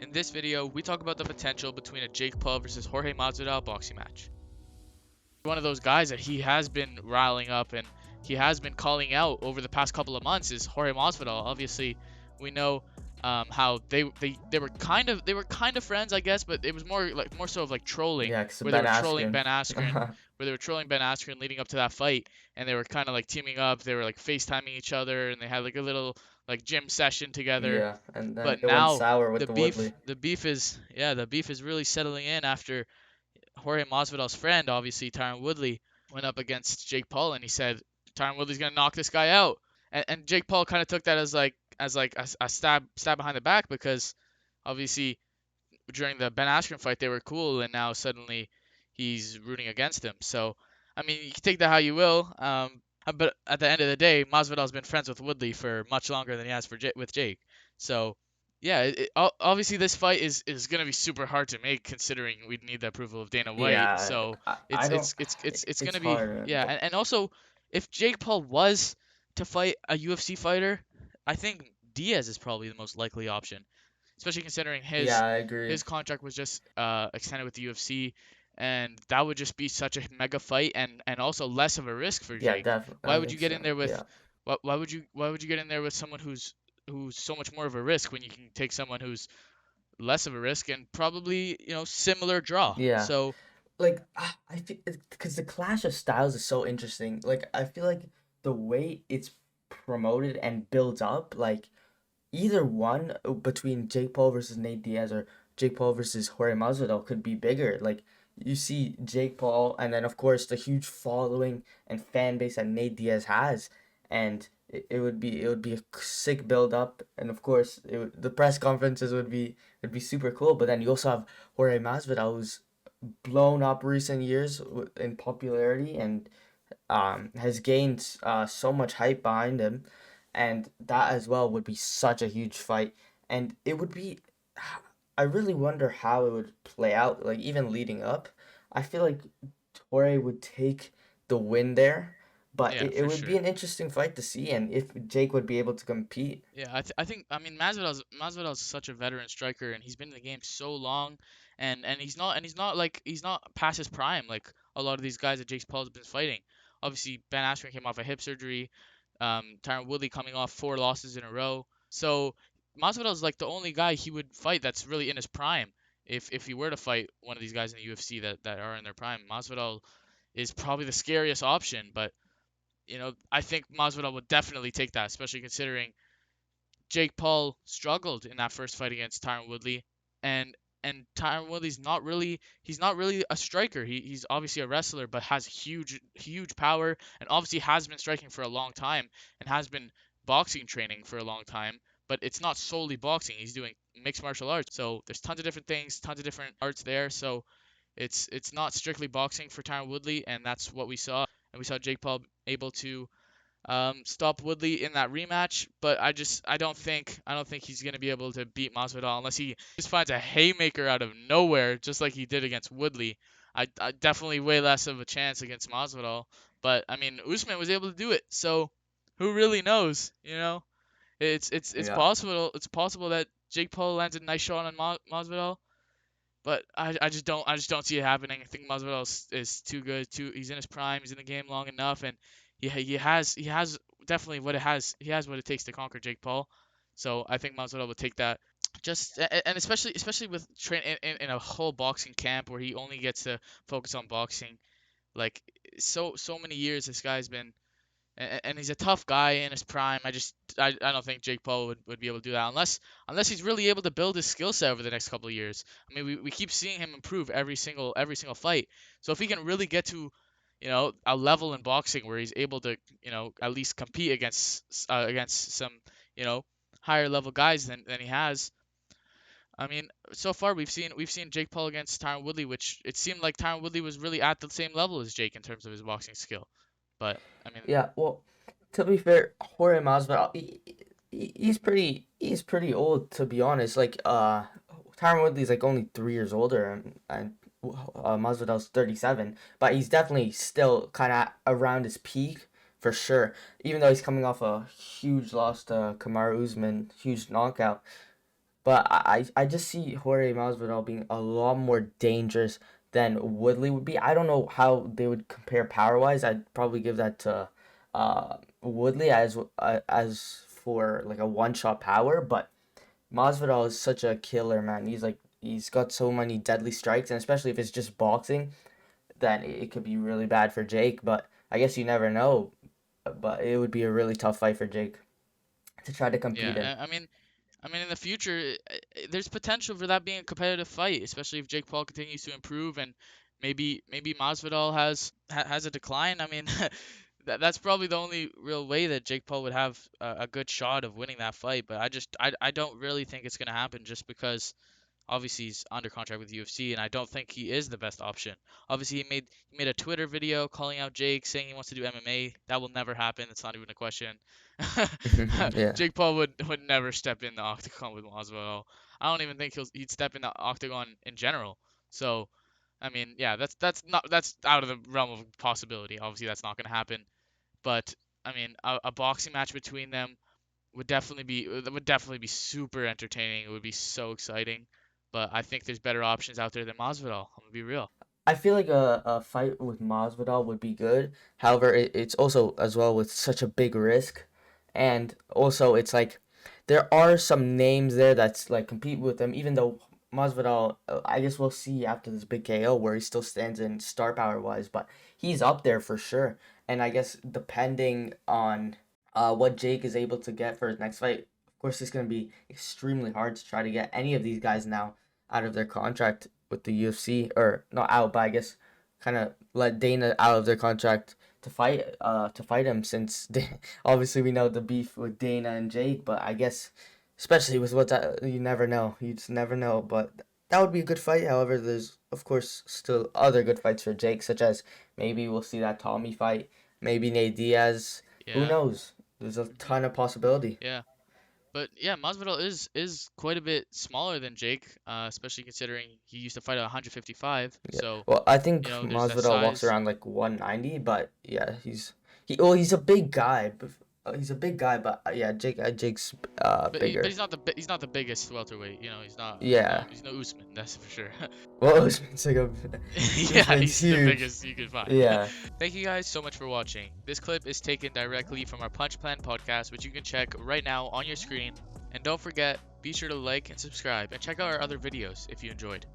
In this video, we talk about the potential between a Jake Paul versus Jorge Masvidal boxing match. One of those guys that he has been riling up and he has been calling out over the past couple of months is Jorge Masvidal. Obviously, we know how they were kind of friends, I guess, but it was more so of like trolling, Yeah, 'cause where they Ben were trolling Askren. Ben Askren, leading up to that fight, and they were kind of like teaming up. They were like FaceTiming each other, and they had like a little like gym session together. Yeah, and then But it went now sour with the the beef Woodley. the beef is yeah, the beef is really settling in after Jorge Masvidal's friend, obviously Tyron Woodley, went up against Jake Paul and he said Tyron Woodley's gonna knock this guy out. And Jake Paul kind of took that as like a stab behind the back because obviously during the Ben Askren fight they were cool and now suddenly he's rooting against him. So I mean you can take that how you will. But at the end of the day, Masvidal's been friends with Woodley for much longer than he has with Jake. So yeah, obviously this fight is gonna be super hard to make considering we'd need the approval of Dana White. Yeah, So I it's don't. it's it's it's it's It's gonna be hard, yeah, but and also if Jake Paul was to fight a UFC fighter, I think Diaz is probably the most likely option, especially considering yeah, his I agree. his contract was just extended with the UFC, and that would just be such a mega fight and also less of a risk for Yeah, Jake. definitely, Why that would you makes get in sense. there with Yeah, why would you get in there with someone who's so much more of a risk when you can take someone who's less of a risk and probably similar draw. yeah. So I feel because the clash of styles is so interesting. Like I feel like the way it's promoted and builds up, like either one between Jake Paul versus Nate Diaz or Jake Paul versus Jorge Masvidal could be bigger. Like you see Jake Paul, and then of course the huge following and fan base that Nate Diaz has, and it would be a sick build up, and of course the press conferences would be super cool. But then you also have Jorge Masvidal, who's blown up recent years in popularity and has gained so much hype behind him, and that as well would be such a huge fight, and it would be. I really wonder how it would play out. Like even leading up, I feel like Torre would take the win there, but yeah, it for would be sure. an interesting fight to see, and if Jake would be able to compete. Yeah, I think Masvidal's such a veteran striker and he's been in the game so long and he's not past his prime like a lot of these guys that Jake Paul's been fighting. Obviously Ben Askren came off a hip surgery, Tyron Woodley coming off 4 losses in a row. So Masvidal's like the only guy he would fight that's really in his prime. If he were to fight one of these guys in the UFC that are in their prime, Masvidal is probably the scariest option, but I think Masvidal would definitely take that, especially considering Jake Paul struggled in that first fight against Tyron Woodley, and Tyron Woodley's not really a striker. He's obviously a wrestler, but has huge power, and obviously has been striking for a long time, and has been boxing training for a long time. But it's not solely boxing. He's doing mixed martial arts, so there's tons of different things, tons of different arts there. So it's not strictly boxing for Tyron Woodley, and that's what we saw. And we saw Jake Paul able to stop Woodley in that rematch, but I don't think he's gonna be able to beat Masvidal unless he just finds a haymaker out of nowhere, just like he did against Woodley. I definitely way less of a chance against Masvidal, but I mean Usman was able to do it, so who really knows? It's Yeah. possible. It's possible that Jake Paul lands a nice shot on Masvidal, but I just don't see it happening. I think Masvidal is too good. He's in his prime. He's in the game long enough, and he has definitely what it takes to conquer Jake Paul. So I think Masvidal would take that. And especially with train in a whole boxing camp where he only gets to focus on boxing. Like so many years this guy's been and he's a tough guy in his prime. I don't think Jake Paul would be able to do that unless he's really able to build his skill set over the next couple of years. I mean, we keep seeing him improve every single fight. So if he can really get to, a level in boxing where he's able to, at least compete against some, you know, higher level guys than he has. I mean, so far we've seen Jake Paul against Tyron Woodley, which it seemed like Tyron Woodley was really at the same level as Jake in terms of his boxing skill. But I mean, Yeah, well, to be fair, Jorge Masvidal, he's pretty old, to be honest. Like Tyron Woodley's like only 3 years older, and Masvidal's 37, but he's definitely still kind of around his peak for sure. Even though he's coming off a huge loss to Kamaru Usman, huge knockout. But I just see Jorge Masvidal being a lot more dangerous than Woodley would be. I don't know how they would compare power wise. I'd probably give that to Woodley as for like a one shot power, but Masvidal is such a killer, man. He's got so many deadly strikes, and especially if it's just boxing, then it could be really bad for Jake. But I guess you never know. But it would be a really tough fight for Jake to try to compete in. Yeah, I mean, in the future, there's potential for that being a competitive fight, especially if Jake Paul continues to improve and maybe Masvidal has a decline. I mean, that's probably the only real way that Jake Paul would have a good shot of winning that fight. But I don't really think it's gonna happen just because obviously he's under contract with UFC, and I don't think he is the best option. Obviously, he made a Twitter video calling out Jake, saying he wants to do MMA. That will never happen. It's not even a question. Yeah. Jake Paul would never step in the octagon with Masvidal. I don't even think he'd step in the octagon in general. So, I mean, yeah, that's out of the realm of possibility. Obviously, that's not going to happen. But I mean, a boxing match between them would definitely be super entertaining. It would be so exciting. But I think there's better options out there than Masvidal. I'm gonna be real. I feel like a fight with Masvidal would be good. However, it's also as well with such a big risk, and also it's like there are some names there that's like compete with him. Even though Masvidal, I guess we'll see after this big KO where he still stands in star power wise, but he's up there for sure. And I guess depending on what Jake is able to get for his next fight, of course, it's gonna be extremely hard to try to get any of these guys now out of their contract with the UFC, or not out, but I guess kind of let Dana out of their contract to fight him, since obviously we know the beef with Dana and Jake, but I guess especially with what that, you never know, you just never know. But that would be a good fight. However, there's of course still other good fights for Jake, such as maybe we'll see that Tommy fight, maybe Nate Diaz. Who Yeah. knows? There's a Hmm. ton of possibility. Yeah. But yeah, Masvidal is quite a bit smaller than Jake, especially considering he used to fight at 155. Yeah. So, Well, I think there's that Masvidal walks size. around like 190, but yeah, he's a big guy. He's a big guy, but yeah, Jake's But bigger. he's not the biggest welterweight. Yeah. He's no Usman, that's for sure. Well, Usman's like a Yeah, Usman's he's the huge. biggest you can find. Yeah. Thank you guys so much for watching. This clip is taken directly from our Punch Plan podcast, which you can check right now on your screen. And don't forget, be sure to like and subscribe and check out our other videos if you enjoyed.